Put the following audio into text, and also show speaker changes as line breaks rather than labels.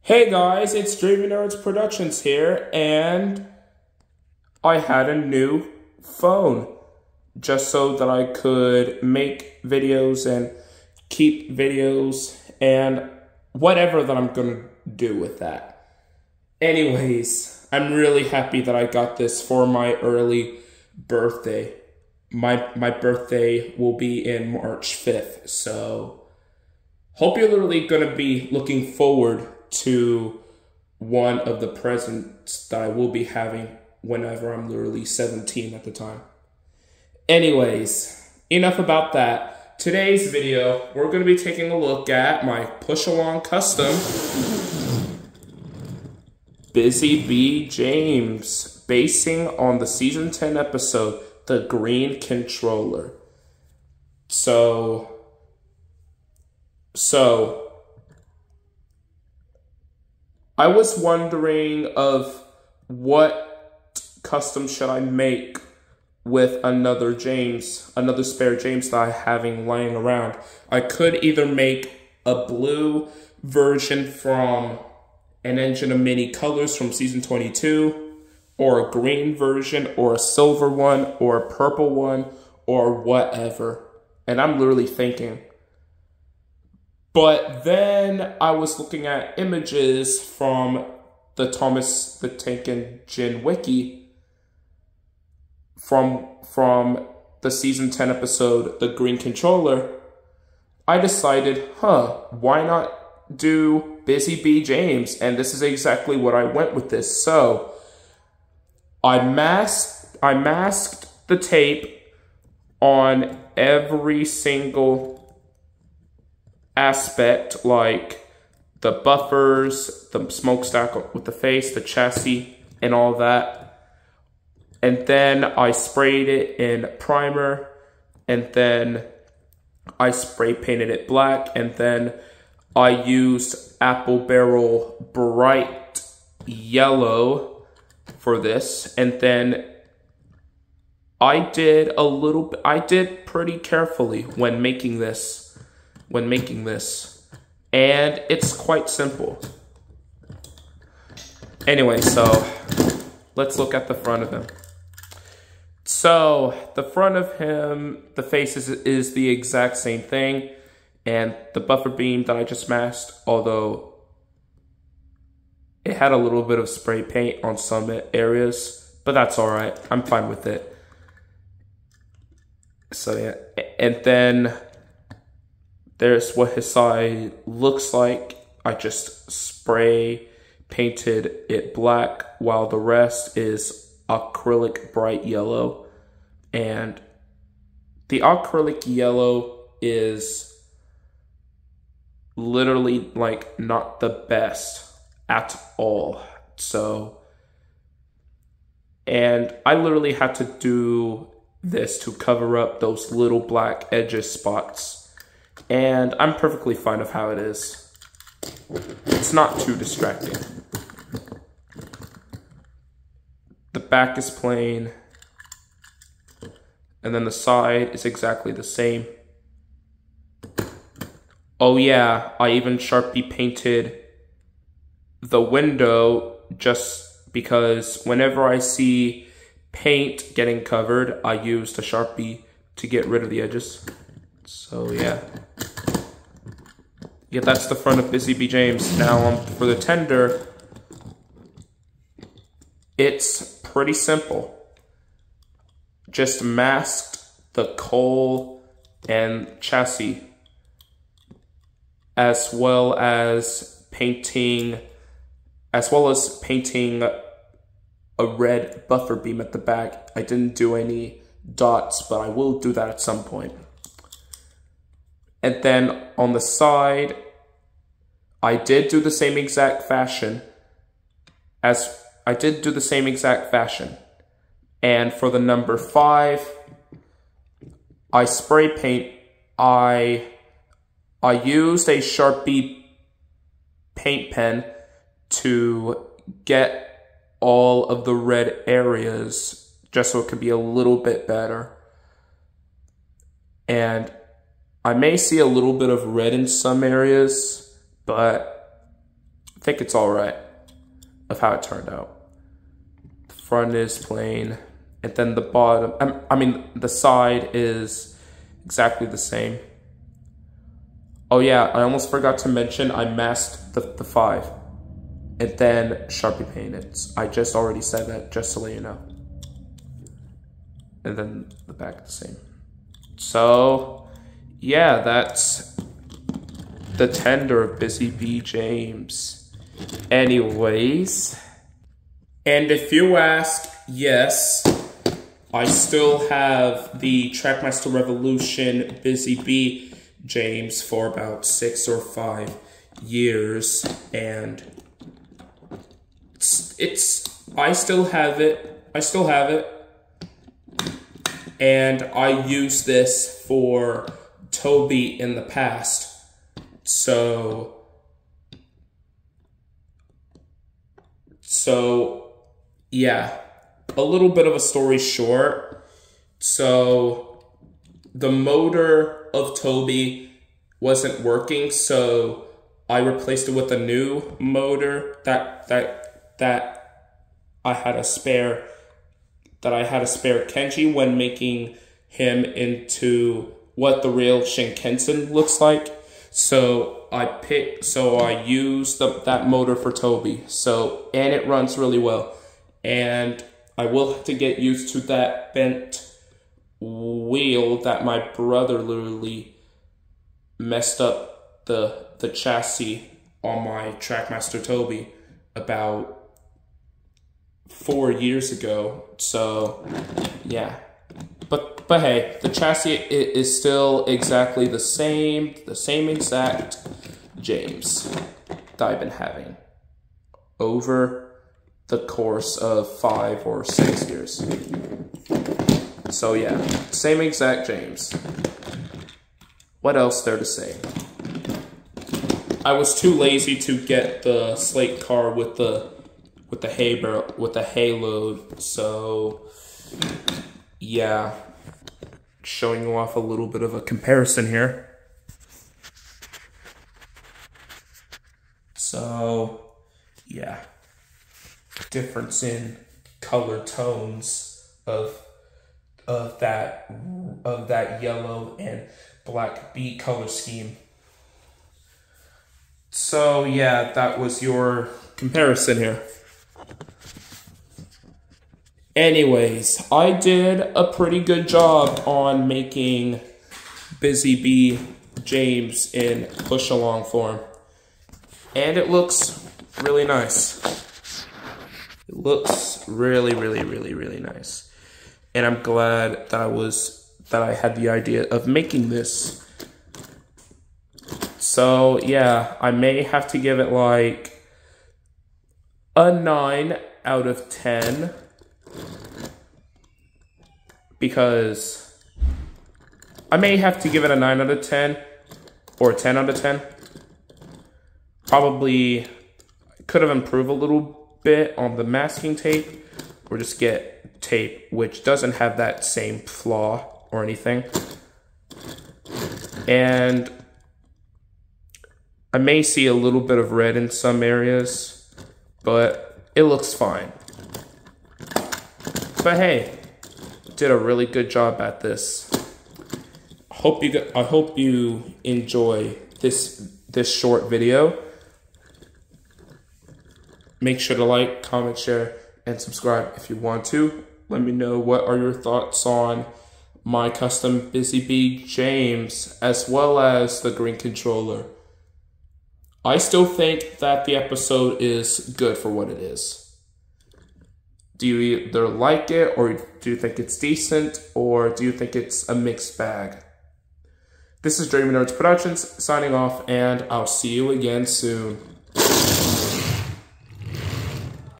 Hey guys, it's Dreaming Nerds Productions here, and I had a new phone just so that I could make videos and keep videos and whatever that I'm gonna do with that. Anyways, I'm really happy that I got this for my early birthday. My birthday will be in March 5th, so hope you're literally gonna be looking forward to one of the presents that I will be having whenever I'm literally 17 at the time. Anyways, enough about that. Today's video, we're going to be taking a look at my push-along custom Busy Bee James, basing on the season 10 episode, The Green Controller. So I was wondering of what custom should I make with another spare James that I'm having lying around. I could either make a blue version from An Engine of Many Colors from season 22, or a green version, or a silver one, or a purple one, or whatever. And I'm literally thinking. But then I was looking at images from the Thomas the Tank Engine wiki from the season 10 episode, The Green Controller. I decided, why not do Busy Bee James? And this is exactly what I went with this. So I masked the tape on every single aspect, like the buffers, the smokestack with the face, the chassis, and all that. And then I sprayed it in primer, and then I spray painted it black, and then I used Apple Barrel Bright Yellow for this, and then I did pretty carefully when making this. And it's quite simple. Anyway, so let's look at the front of him. So the front of him, the face is the exact same thing, and the buffer beam that I just masked, although it had a little bit of spray paint on some areas, but that's all right. I'm fine with it. So yeah, and then there's what his side looks like. I just spray painted it black, while the rest is acrylic bright yellow. And the acrylic yellow is literally like not the best at all. So, and I literally had to do this to cover up those little black edges spots. And I'm perfectly fine with how it is. It's not too distracting. The back is plain. And then the side is exactly the same. Oh yeah, I even Sharpie painted the window just because whenever I see paint getting covered, I use the Sharpie to get rid of the edges. So yeah. Yeah, that's the front of Busy Bee James. Now for the tender, it's pretty simple. Just masked the cowl and chassis, as well as painting a red buffer beam at the back. I didn't do any dots, but I will do that at some point. And then on the side, I did do the same exact fashion. And for the number 5, I spray paint. I used a Sharpie paint pen to get all of the red areas, just so it could be a little bit better. And I may see a little bit of red in some areas, but think it's all right of how it turned out. The front is plain, and then the bottom, the side is exactly the same. Oh yeah, I almost forgot to mention I masked the 5 and then Sharpie painted. I just already said that, just to let you know. And then the back the same. So yeah, that's the tender of Busy Bee James. Anyways, and if you ask, yes, I still have the Trackmaster Revolution Busy Bee James for about 6 or 5 years, and I still have it, and I used this for Toby in the past. So yeah, a little bit of a story short. So the motor of Toby wasn't working, so I replaced it with a new motor that I had a spare Kenji when making him into what the real Shinkansen looks like. So I used that motor for Toby. And it runs really well. And I will have to get used to that bent wheel that my brother literally messed up the chassis on my Trackmaster Toby about 4 years ago. So yeah, but hey, the chassis is still exactly the same exact James that I've been having over the course of 5 or 6 years. So yeah, same exact James. What else there to say? I was too lazy to get the slate car with the halo, so yeah, showing you off a little bit of a comparison here. So yeah, difference in color tones of that yellow and black bee color scheme. So yeah, that was your comparison here. Anyways, I did a pretty good job on making Busy Bee James in push-along form. And it looks really nice. It looks really, really, really, really nice. And I'm glad that I had the idea of making this. So yeah, I may have to give it like a 9 out of 10. Because I may have to give it a 9 out of 10 or a 10 out of 10. Probably could have improved a little bit on the masking tape, or just get tape which doesn't have that same flaw or anything. And I may see a little bit of red in some areas, but it looks fine. But hey, did a really good job at this. I hope you enjoy this short video. Make sure to like, comment, share, and subscribe if you want to. Let me know what are your thoughts on my custom Busy Bee James, as well as the green controller. I still think that the episode is good for what it is. Do you either like it, or do you think it's decent, or do you think it's a mixed bag? This is Dreaming Nerds Productions signing off, and I'll see you again soon.